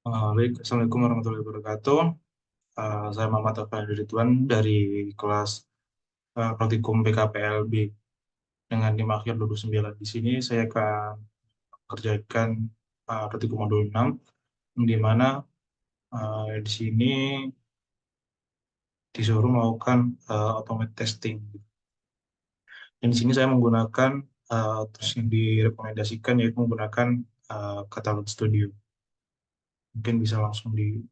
Baik, Assalamualaikum warahmatullahi wabarakatuh. Saya Muhammad Afandi Ridwan dari kelas Praktikum PKPLB dengan NIM akhir 29. Di sini saya akan kerjakan Praktikum Modul 6, di mana di sini disuruh melakukan automate testing. Dan di sini saya menggunakan terus yang direkomendasikan yaitu menggunakan Catalog Studio. Mungkin bisa langsung di.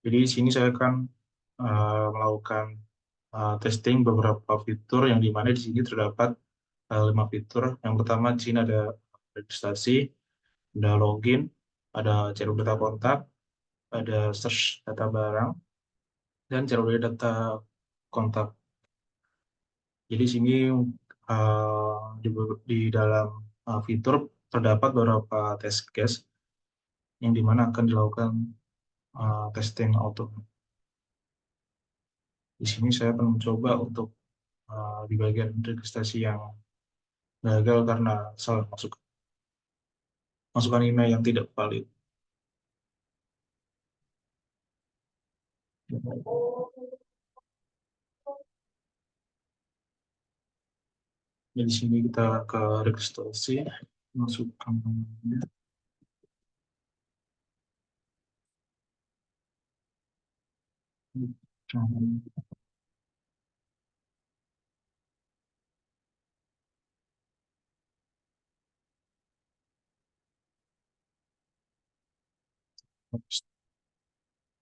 Jadi di sini saya akan melakukan testing beberapa fitur yang dimana di sini terdapat 5 fitur. Yang pertama di sini ada registrasi, ada login, ada cari data kontak, ada search data barang, dan cari data kontak. Jadi di sini di dalam fitur terdapat beberapa test case yang dimana akan dilakukan testing auto. Di sini saya akan mencoba untuk di bagian registrasi yang gagal karena salah masukan email yang tidak valid. Jadi di sini kita ke registrasi, masukkan namanya.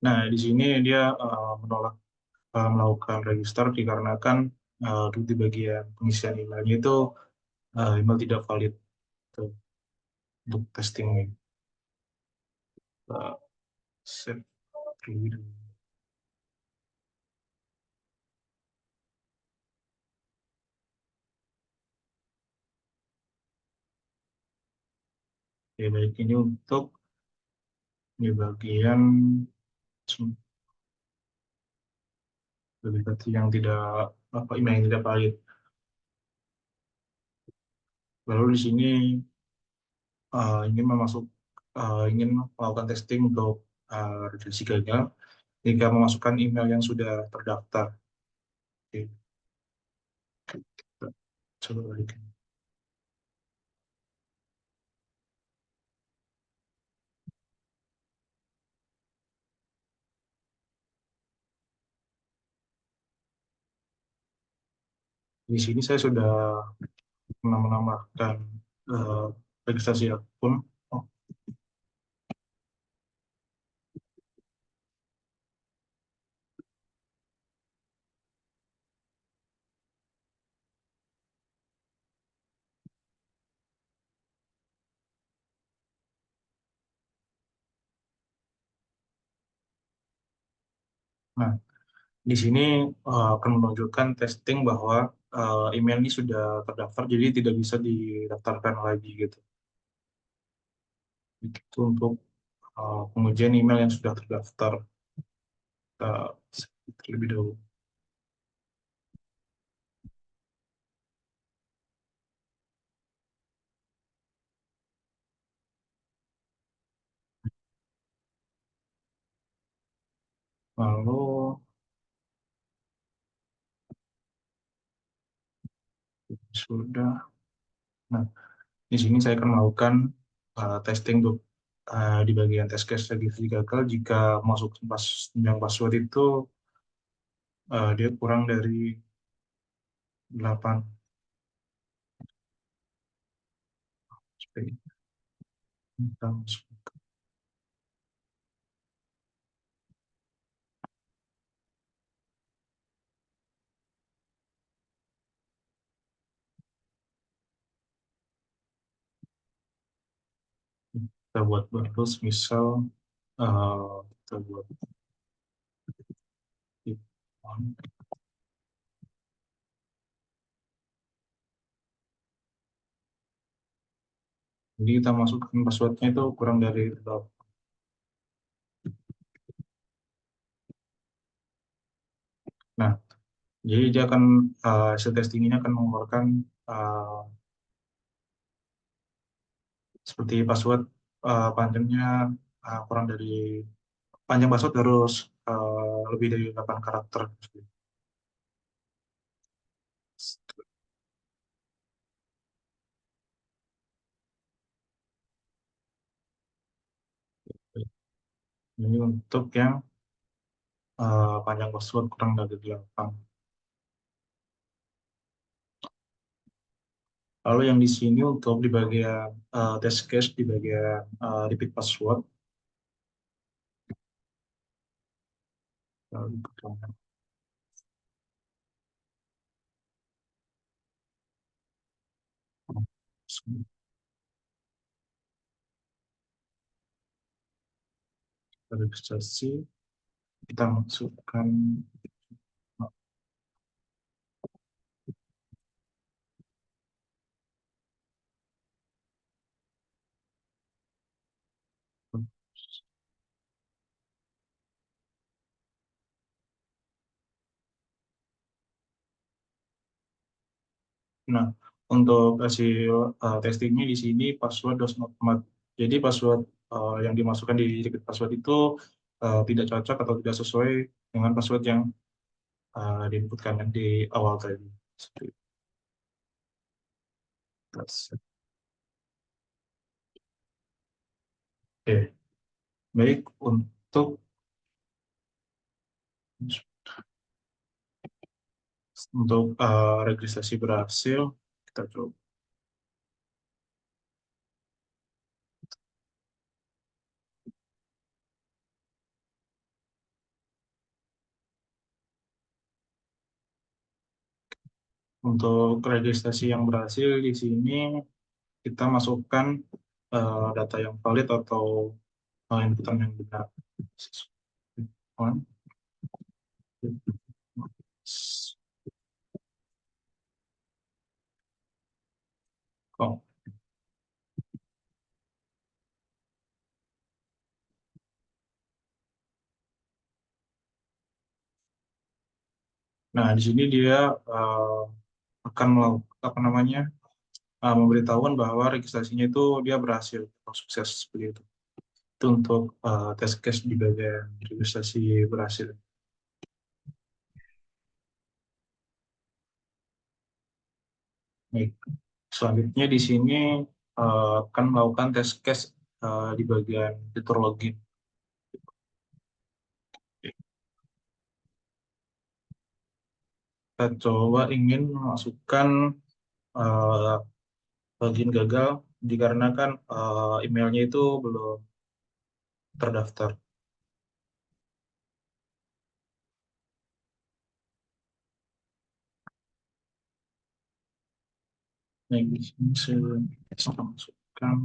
Nah, di sini dia menolak melakukan register dikarenakan di bagian pengisian emailnya itu email tidak valid tuh, untuk testing ini. Uh, Save terlebih dahulu. Oke, baik ini untuk di bagian yang tidak email yang tidak valid. Lalu di sini ingin ingin melakukan testing untuk redaksi gagal jika memasukkan email yang sudah terdaftar. Oke, kita coba balik. Di sini saya sudah menambahkan eh, registrasi akun. Oh, nah, di sini akan menunjukkan testing bahwa email ini sudah terdaftar, jadi tidak bisa didaftarkan lagi gitu. Itu untuk pengujian email yang sudah terdaftar. Kita terlebih dahulu. Lalu sudah. Nah, di sini saya akan melakukan testing untuk di bagian test case registrasi gagal jika masuk yang password itu dia kurang dari 8. Kita buat baru misal kita buat jadi kita masukkan passwordnya itu kurang dari 8. Nah, Jadi dia akan hasil testing ini akan mengeluarkan uh, seperti password panjangnya kurang dari panjang password harus lebih dari 8 karakter. Ini untuk yang panjang password kurang dari 8. Lalu yang di sini untuk di bagian test case di bagian repeat password. Lalu kita registrasi, kita masukkan Nah, untuk hasil testingnya di sini password does not match. Jadi password yang dimasukkan di repeat password itu tidak cocok atau tidak sesuai dengan password yang diinputkan di awal tadi. Seperti itu. Oke, baik untuk registrasi berhasil, kita coba untuk registrasi yang berhasil di sini kita masukkan data yang valid atau inputan yang benar. One, two, oh. Nah, di sini dia akan melakukan apa namanya memberitahukan bahwa registrasinya itu dia berhasil atau sukses seperti itu. Itu untuk test case di bagian registrasi berhasil. Baik. Selanjutnya di sini akan melakukan test case di bagian fitur login. Kita coba ingin memasukkan eh, login gagal dikarenakan emailnya itu belum terdaftar. Nah, di sini saya bisa masukkan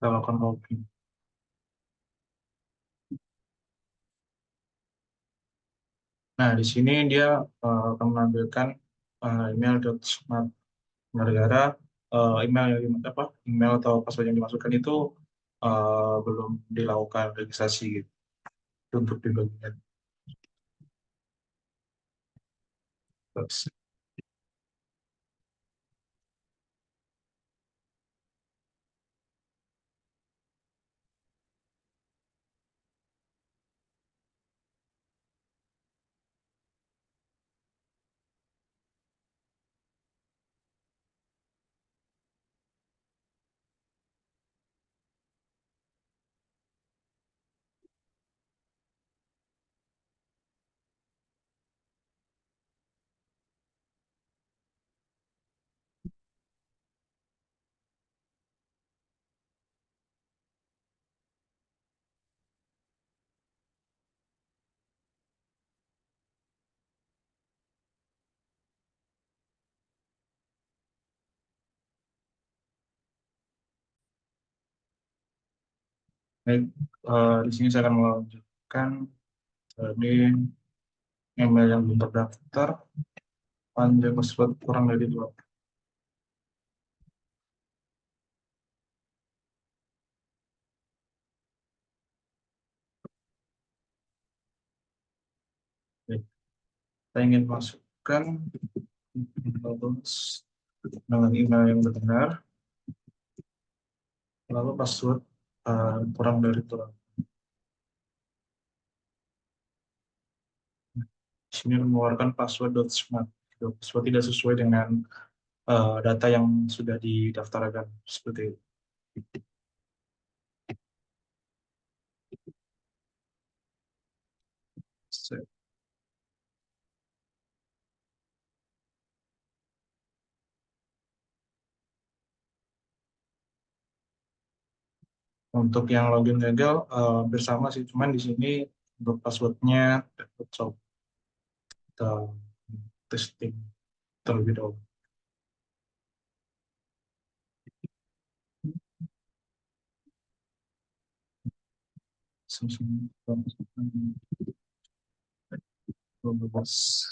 kita lakukan login. Nah, di sini dia akan menampilkan email.smart gara-gara email yang email atau password yang dimasukkan itu belum dilakukan registrasi gitu. Itu untuk di bagian terus. Baik, di sini saya akan melanjutkan tadi email yang belum terdaftar. panjang password kurang dari 2. Oke. Kita ingin masukkan dengan email yang benar, lalu password kurang dari 2. Di sini mengeluarkan password.smart. Password tidak sesuai dengan data yang sudah didaftarkan seperti itu. Untuk yang login gagal bersama sih, cuman di sini untuk passwordnya coba kita testing terlebih dahulu. Samsung 12.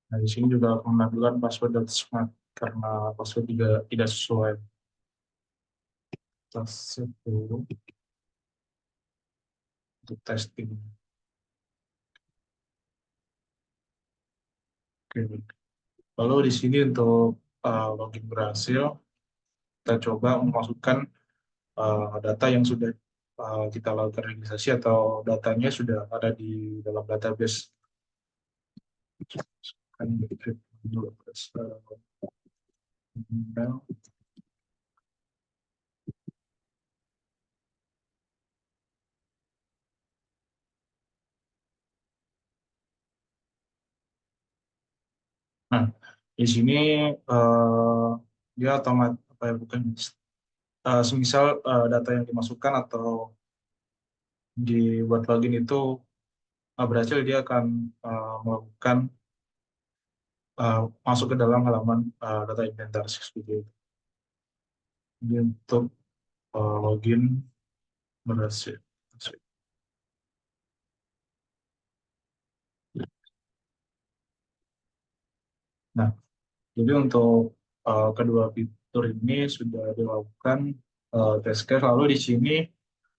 Nah, di sini juga akan mengajukan password dan smart karena password juga tidak sesuai. Kita set dulu untuk testing. Oke. Lalu di sini untuk login berhasil, kita coba memasukkan data yang sudah kita lakukan registrasi atau datanya sudah ada di dalam database. Kan dulu, email. Nah, di sini dia otomatis apa ya, bukan semisal data yang dimasukkan atau dibuat login itu berhasil, dia akan melakukan masuk ke dalam halaman data inventaris seperti itu. Jadi untuk login berhasil. Nah, jadi untuk kedua fitur ini sudah dilakukan test case, lalu di sini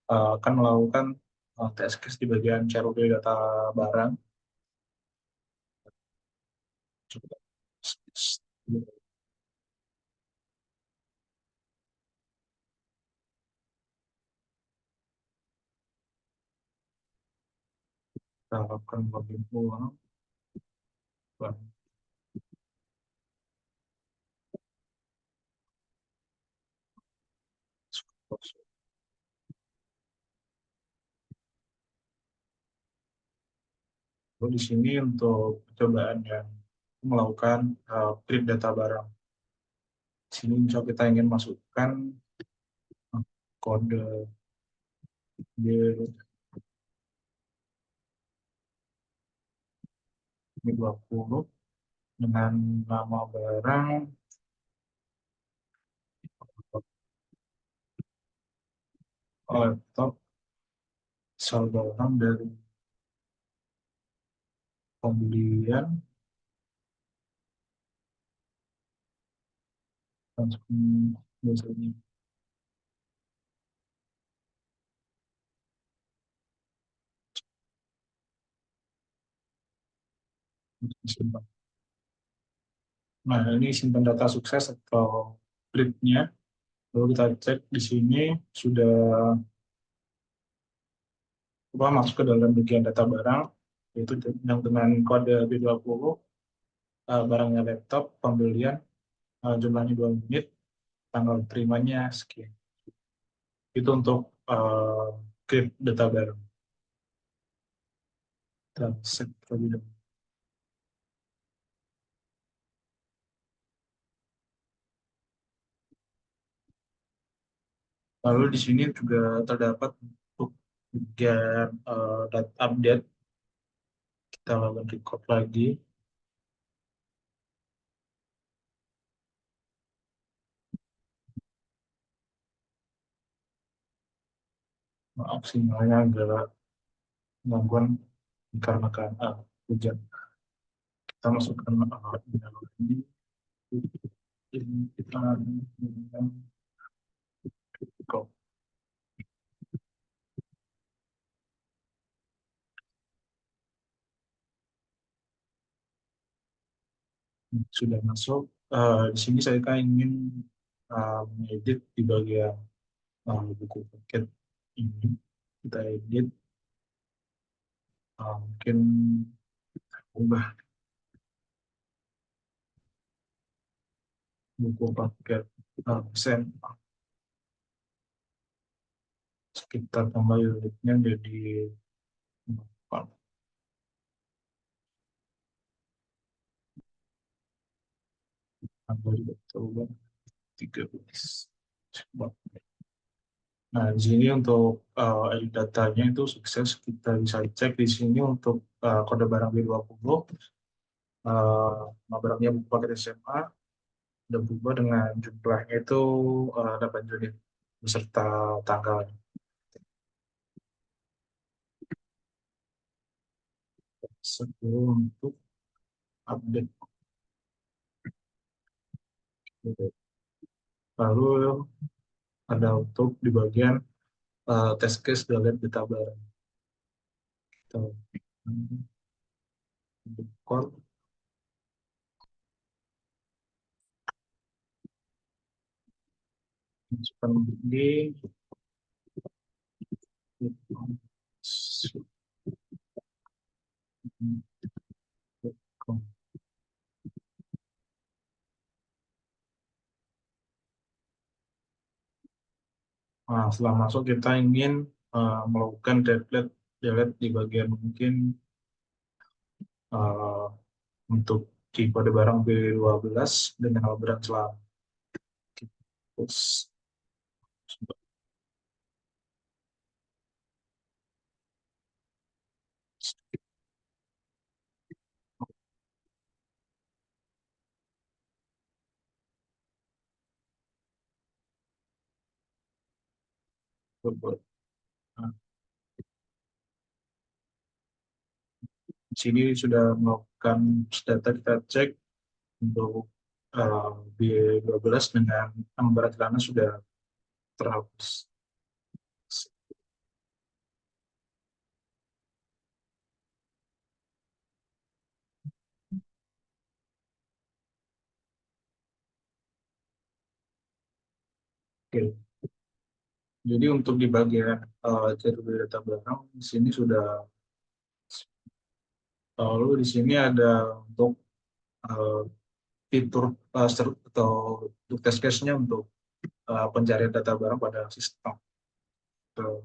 akan melakukan test case di bagian CRUD data barang. Coba kita lakukan login ulang. Lalu di sini untuk percobaan yang melakukan print data barang. Di sini misalnya kita ingin masukkan kode B20 dengan nama barang laptop saldo barang dari pembelian langsung biasanya disimpan. Nah, ini simpan data sukses atau printnya. Lalu kita cek di sini sudah masuk ke dalam bagian data barang, yaitu yang dengan kode B20, barangnya laptop, pembelian, jumlahnya 2 unit, tanggal terimanya sekian. Itu untuk create data barang. Kita set terlebih dahulu. Lalu di sini juga terdapat untuk bagian data update. Kita lakukan record lagi. Maaf sinyalnya agak gangguan dikarenakan hujan. Kita masukkan email ini. Ini kita dengan kok sudah masuk. Di sini saya kan ingin mengedit di bagian buku paket ini. Kita edit, mungkin ubah buku paket sen, kita tambah unitnya jadi 4, tambah juga coba 13. Nah, di sini untuk edit datanya itu sukses. Kita bisa cek di sini untuk kode barang B20, nama barangnya buku paket SMA, udah berubah dengan jumlahnya itu 8 unit beserta tanggal. Sebelum untuk update. Lalu ada untuk di bagian test case dan lihat data barang. Kita call, masukkan ini. Nah, setelah masuk kita ingin melakukan delete di bagian mungkin uh, untuk di kode barang B12 dengan barang celana. Terus nah, di sini sudah melakukan data, kita cek untuk B12 dengan barang celana sudah terhapus. Oke. Jadi untuk di bagian jadwal data barang di sini sudah, lalu di sini ada untuk uh, fitur atau untuk test case-nya untuk pencarian data barang pada sistem. So,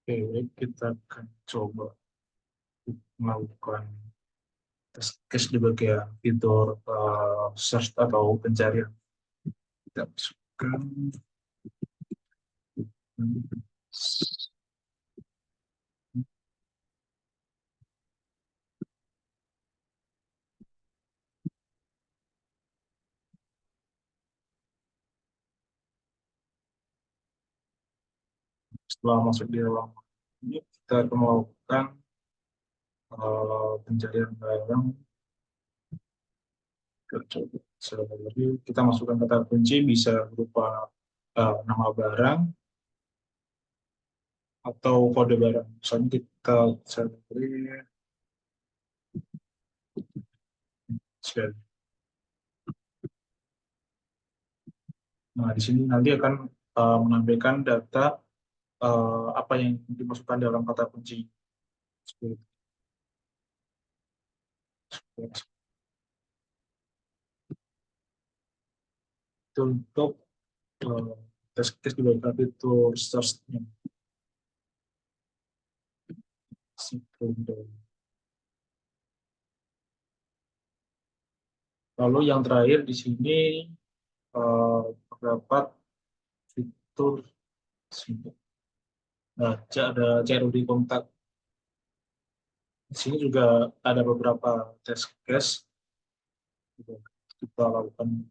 oke, kita akan coba melakukan test case di bagian fitur search atau pencarian. Kita masukkan setelah masuk di ruang ini, kita akan melakukan pencarian barang. Jadi kita masukkan kata kunci bisa berupa nama barang atau kode barang. Misalnya kita cari share. Nah, di sini nanti akan menampilkan data apa yang dimasukkan dalam kata kunci. Seperti itu. Untuk eh, test case juga ada fitur search-nya. Lalu yang terakhir di sini terdapat fitur ada CRUD kontak. Di sini juga ada beberapa test case kita lakukan.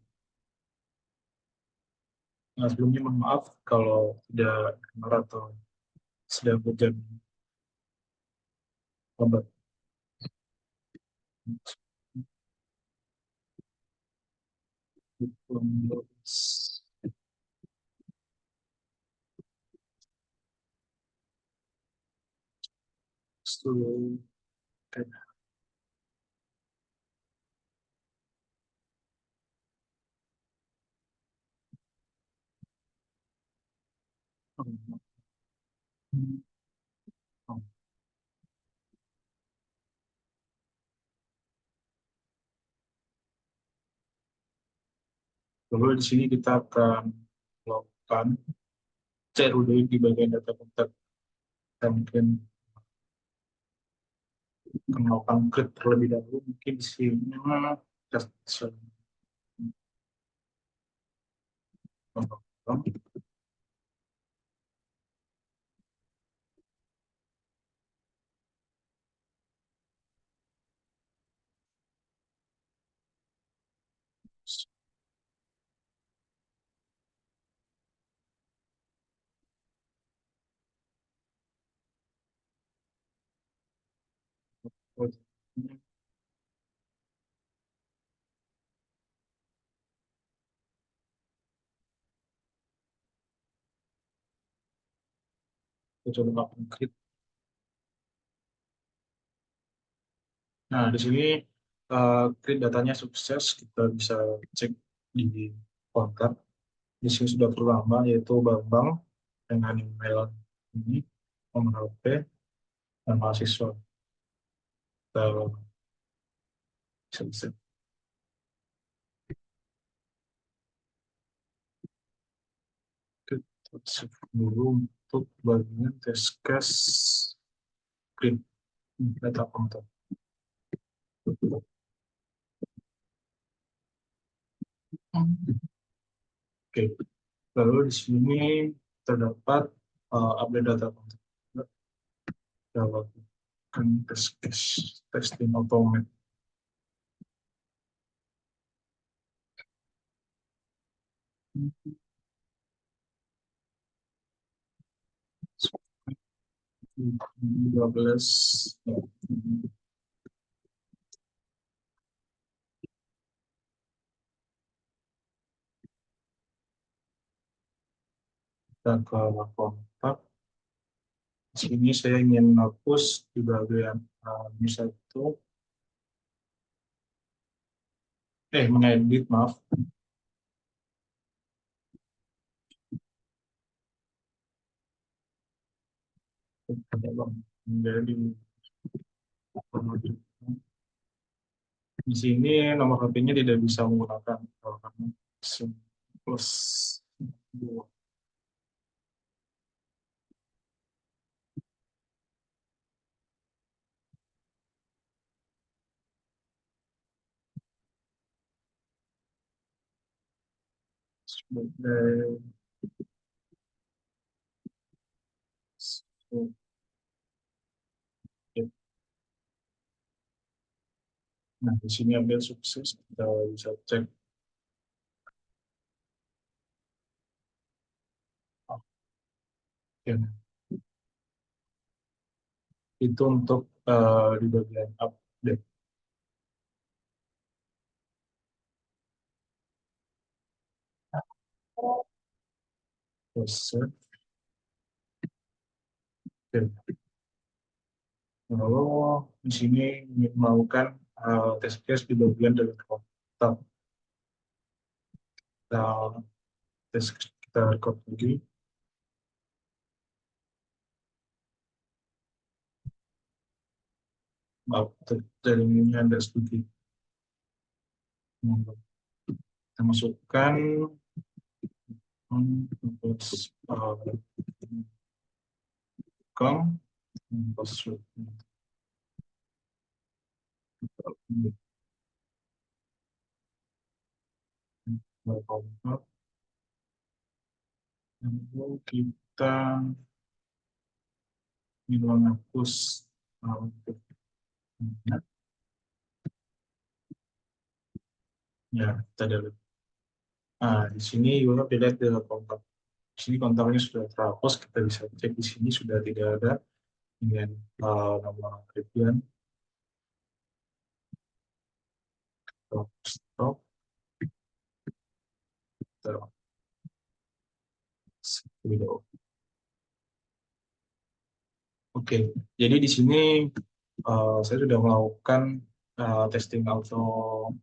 Nah, sebelumnya mohon maaf kalau tidak dengar atau sedang hujan lambat. Lalu di sini kita akan melakukan CRUD di bagian data kontak dan mungkin akan melakukan create terlebih dahulu. Mungkin di sini just kita coba create. Nah, di sini create datanya sukses, kita bisa cek di kontak. Di sini sudah terlama yaitu Bambang dengan email ini, nomor HP, dan mahasiswa. Kita bisa kita save dulu untuk bagian test case create data kontak. Oke, lalu di sini terdapat update data kontak. Kita lakukan test case testing automate. Dua belas kita ke kontak. Di sini saya ingin hapus di bagian misal itu mengedit, maaf. Jadi di sini nomor HP-nya tidak bisa menggunakan karena plus 2. Sebagai nah, di sini update sukses, kita bisa cek. Oke. Itu untuk di bagian update. Terus, oke. Lalu di sini melakukan test case di bagian dari kontak. Kita tes, kita record lagi. Maaf, dari ini ada sedikit. Kita masukkan Terus com, terus lalu kita menghapus untuk ya kita delete. Nah, di sini juga dilihat di kontak. Di sini kontaknya sudah terhapus, kita bisa cek di sini sudah tidak ada dengan nama Rivian, stop, terus video. Oke, jadi di sini saya sudah melakukan testing auto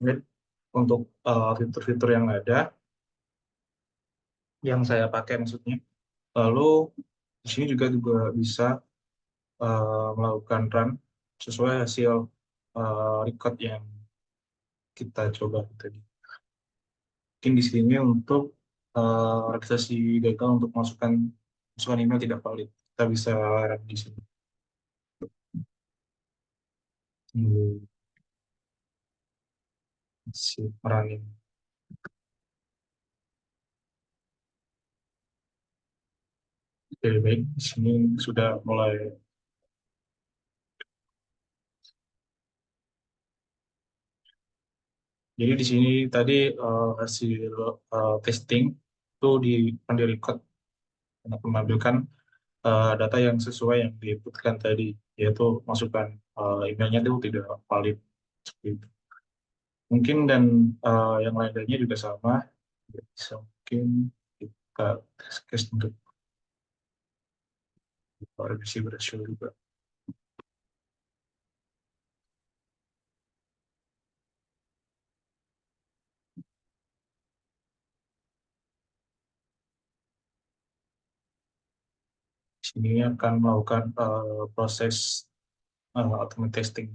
rate untuk fitur-fitur yang ada, yang saya pakai maksudnya. Lalu di sini juga bisa melakukan run sesuai hasil record yang kita coba tadi. Mungkin di sini untuk registrasi gagal untuk masukkan email tidak valid. Kita bisa run di sini. Tunggu si running. Oke, baik. Di sini sudah mulai. Jadi di sini tadi hasil testing itu akan di-record untuk menampilkan data yang sesuai yang diinputkan tadi, yaitu masukan emailnya itu tidak valid. Seperti itu. Mungkin dan yang lainnya juga sama, bisa mungkin kita test case untuk revisi berhasil juga. Di sini akan melakukan proses automated testing.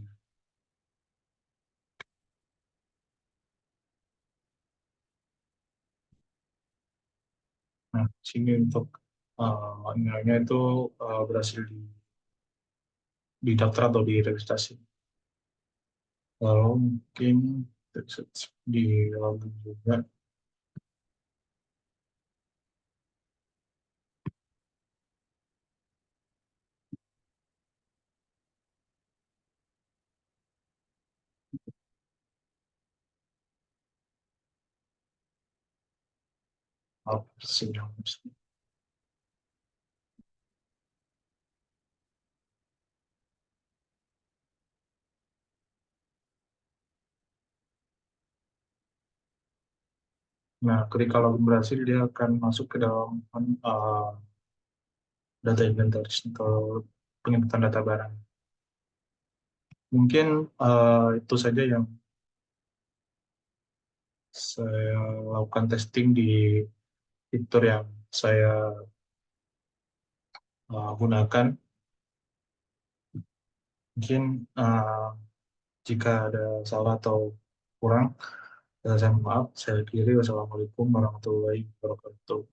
Nah, di sini untuk emailnya itu berhasil didaftar atau diregistrasi. Lalu mungkin di login juga. Sinyal. Nah, ketika login berhasil, dia akan masuk ke dalam data inventory atau penginputan data barang. Mungkin itu saja yang saya lakukan testing di fitur yang saya gunakan. Mungkin jika ada salah atau kurang, saya mohon maaf. Saya akhiri. Wassalamualaikum warahmatullahi wabarakatuh.